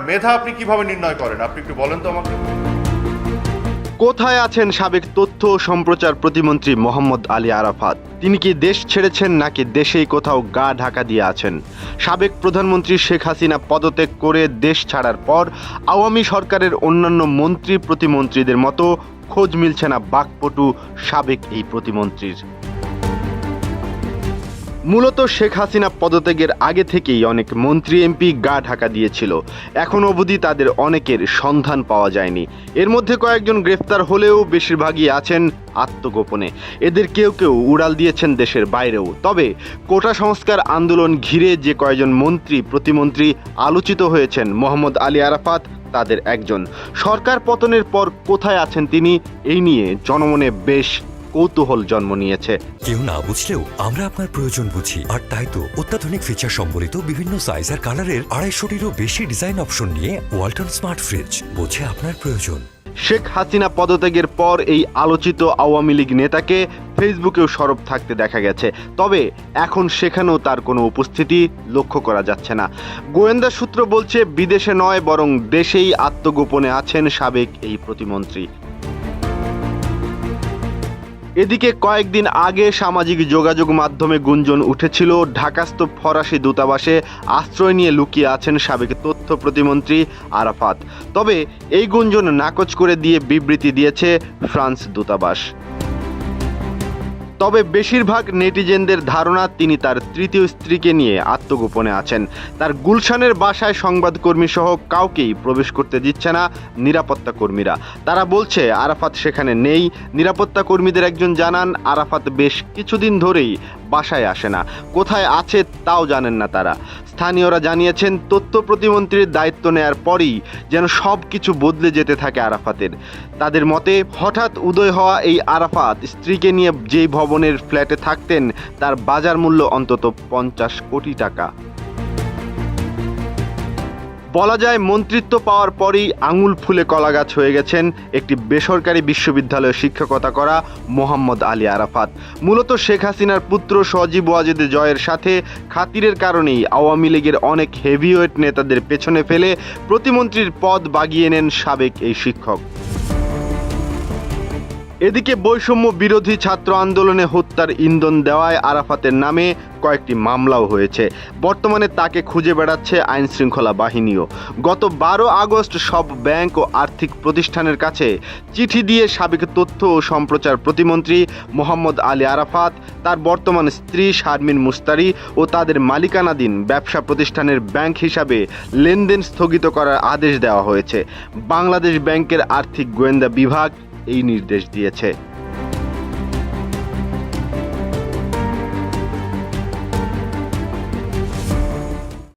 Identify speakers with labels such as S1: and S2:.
S1: মেধা আপনি কিভাবে নির্ণয় করেন? আপনি একটু বলেন তো আমাকে।
S2: কোথায় আছেন সাবেক তথ্য ও সম্প্রচার প্রতিমন্ত্রী মোহাম্মদ আলী আরাফাত? তিনি কি দেশ ছেড়েছেন নাকি দেশেই কোথাও গা ঢাকা দিয়ে আছেন? সাবেক প্রধানমন্ত্রী শেখ হাসিনা পদত্যাগ করে দেশ ছাড়ার পর আওয়ামী সরকারের অন্যান্য মন্ত্রী প্রতিমন্ত্রীদের মতো খোঁজ মিলছে না বাকপটু সাবেক এই প্রতিমন্ত্রীর। মূলত শেখ হাসিনা পদত্যাগের আগে থেকেই অনেক মন্ত্রী এমপি গা ঢাকা দিয়েছিল। এখন অবধি তাদের অনেকের সন্ধান পাওয়া যায়নি। এর মধ্যে কয়েকজন গ্রেফতার হলেও বেশিরভাগই আছেন আত্মগোপনে। এদের কেউ কেউ উড়াল দিয়েছেন দেশের বাইরেও। তবে কোটা সংস্কার আন্দোলন ঘিরে যে কয়েকজন মন্ত্রী প্রতিমন্ত্রী আলোচিত হয়েছেন, মোহাম্মদ আলী আরাফাত তাদের একজন। সরকার পতনের পর কোথায় আছেন তিনি, এই নিয়ে জনমনে বেশ কৌতূহল জন্ম নিয়েছে।
S3: কেউ না বুঝলেও আমরা আপনার প্রয়োজন বুঝি, আর তাই তো অত্যাধুনিক ফিচার সম্বলিত বিভিন্ন সাইজ আর কালারের 250-টিরও বেশি ডিজাইন অপশন নিয়ে ওয়ালটন স্মার্ট ফ্রিজ বোঝে আপনার প্রয়োজন।
S2: শেখ হাসিনা পদত্যাগের পর এই আলোচিত আওয়ামী লীগ নেতাকে ফেসবুকেও সরব থাকতে দেখা গেছে। তবে এখন সেখানেও তার কোনো উপস্থিতি লক্ষ্য করা যাচ্ছে না। গোয়েন্দা সূত্র বলছে বিদেশে নয় বরং দেশেই আত্মগোপনে আছেন সাবেক এই প্রতিমন্ত্রী। এদিকে কয়েকদিন আগে সামাজিক যোগাযোগ মাধ্যমে গুঞ্জন উঠেছিল ঢাকাস্থ ফরাসি দূতাবাসে আশ্রয় নিয়ে লুকিয়ে আছেন সাবেক তথ্য প্রতিমন্ত্রী আরাফাত। তবে এই গুঞ্জন নাকচ করে দিয়ে বিবৃতি দিয়েছে ফ্রান্স দূতাবাস। তবে বেশিরভাগ নেটিজেনদের ধারণা তিনি তার তৃতীয় স্ত্রীকে নিয়ে আত্মগোপনে আছেন। তার গুলশানের বাসায় সংবাদকর্মী সহ কাউকেই প্রবেশ করতে দিচ্ছে না নিরাপত্তা কর্মীরা। তারা বলছে আরাফাত সেখানে নেই। নিরাপত্তা কর্মীদের একজন জানান আরাফাত বেশ কিছুদিন ধরেই বাসায় আসে না, কোথায় আছে তাও জানেন না তারা। স্থানীয়রা জানিয়েছেন তথ্য প্রতিমন্ত্রীর দায়িত্ব নেয়ার পরই যেন সব কিছু বদলে যেতে থাকে আরাফাতের। তাদের মতে হঠাৎ উদয় হওয়া এই আরাফাত স্ত্রীকে নিয়ে যেই ভবনের ফ্ল্যাটে থাকতেন তার বাজার মূল্য অন্তত 50 কোটি টাকা। বলা যায় মন্ত্রিত্ব পাওয়ার পরেই আঙুল ফুলে কলাগাছ হয়ে গেছেন একটি বেসরকারি বিশ্ববিদ্যালয়ে শিক্ষকতা করা মোহাম্মদ আলী আরাফাত। মূলত শেখ হাসিনার পুত্র সজীব ওয়াজেদ জয়ের সাথে খাতিরের কারণেই আওয়ামী লীগের অনেক হেভিওয়েট নেতাদের পেছনে ফেলে প্রতিমন্ত্রীর পদ বাগিয়ে নেন সাবেক এই শিক্ষক। এদিকে বৈষম্য বিরোধী ছাত্র আন্দোলনে হত্যার ইন্ধন দেওয়ায় আরাফাতের নামে কয়েকটি মামলাও হয়েছে। বর্তমানে তাকে খুঁজে বেড়াচ্ছে আইন শৃঙ্খলা বাহিনীও। গত 12 আগস্ট সব ব্যাংক ও আর্থিক প্রতিষ্ঠানের কাছে চিঠি দিয়ে সাবেক তথ্য ও সম্প্রচার প্রতিমন্ত্রী মোহাম্মদ আলী আরাফাত, তার বর্তমান স্ত্রী শারমিন মুস্তারি ও তাদের মালিকানাধীন ব্যবসা প্রতিষ্ঠানের ব্যাংক হিসাবে লেনদেন স্থগিত করার আদেশ দেওয়া হয়েছে। বাংলাদেশ ব্যাংকের আর্থিক গোয়েন্দা বিভাগ এই নির্দেশ দিয়েছে।